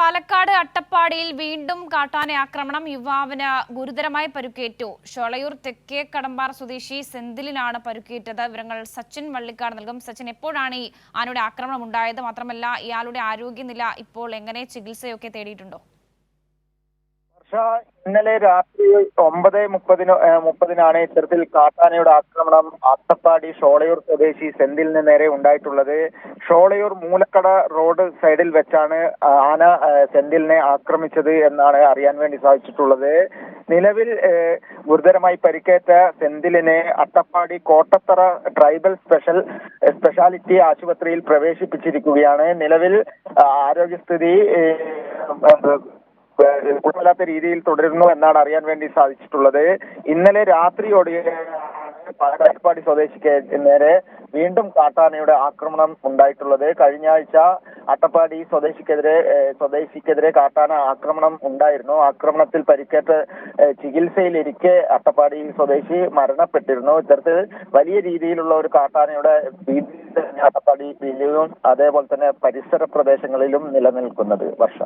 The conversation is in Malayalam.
പാലക്കാട് അട്ടപ്പാടിയിൽ വീണ്ടും കാട്ടാന ആക്രമണം. യുവാവിന് ഗുരുതരമായി പരുക്കേറ്റു. ഷൊളയൂർ തെക്കേ കടമ്പാർ സ്വദേശി സെന്തിലിനാണ് പരുക്കേറ്റത്. വിവരങ്ങൾ സച്ചിൻ വള്ളിക്കാട് നൽകും. സച്ചിൻ, എപ്പോഴാണ് ഈ ആനയുടെ ആക്രമണം ഉണ്ടായത്? മാത്രമല്ല, ഇയാളുടെ ആരോഗ്യനില ഇപ്പോൾ എങ്ങനെ? ചികിത്സയൊക്കെ തേടിയിട്ടുണ്ടോ? ഇന്നലെ രാത്രി 9:30 ഇത്തരത്തിൽ കാട്ടാനയുടെ ആക്രമണം അട്ടപ്പാടി ഷോളയൂർ സ്വദേശി സെന്തിലിന് നേരെ ഉണ്ടായിട്ടുള്ളത്. ഷോളയൂർ മൂലക്കട റോഡ് സൈഡിൽ വെച്ചാണ് ആന സെന്തിലിനെ ആക്രമിച്ചത് എന്നാണ് അറിയാൻ വേണ്ടി സാധിച്ചിട്ടുള്ളത്. നിലവിൽ ഗുരുതരമായി പരിക്കേറ്റ സെന്തിലിനെ അട്ടപ്പാടി കോട്ടത്തറ ട്രൈബൽ സ്പെഷ്യാലിറ്റി ആശുപത്രിയിൽ പ്രവേശിപ്പിച്ചിരിക്കുകയാണ്. നിലവിൽ ആരോഗ്യസ്ഥിതി കുഴപ്പമില്ലാത്ത രീതിയിൽ തുടരുന്നു എന്നാണ് അറിയാൻ വേണ്ടി സാധിച്ചിട്ടുള്ളത്. ഇന്നലെ രാത്രിയോടെ പാലക്കാട് സ്വദേശിക്ക് നേരെ വീണ്ടും കാട്ടാനയുടെ ആക്രമണം ഉണ്ടായിട്ടുള്ളത്. കഴിഞ്ഞ ആഴ്ച അട്ടപ്പാടി സ്വദേശിക്കെതിരെ കാട്ടാന ആക്രമണം ഉണ്ടായിരുന്നു. ആക്രമണത്തിൽ പരിക്കേറ്റ് ചികിത്സയിലിരിക്കെ അട്ടപ്പാടി സ്വദേശി മരണപ്പെട്ടിരുന്നു. ഇത്തരത്തിൽ വലിയ രീതിയിലുള്ള ഒരു കാട്ടാനയുടെ ഭീതി അട്ടപ്പാടി ജില്ലയിലും അതേപോലെ തന്നെ പരിസര പ്രദേശങ്ങളിലും നിലനിൽക്കുന്നത്. വർഷ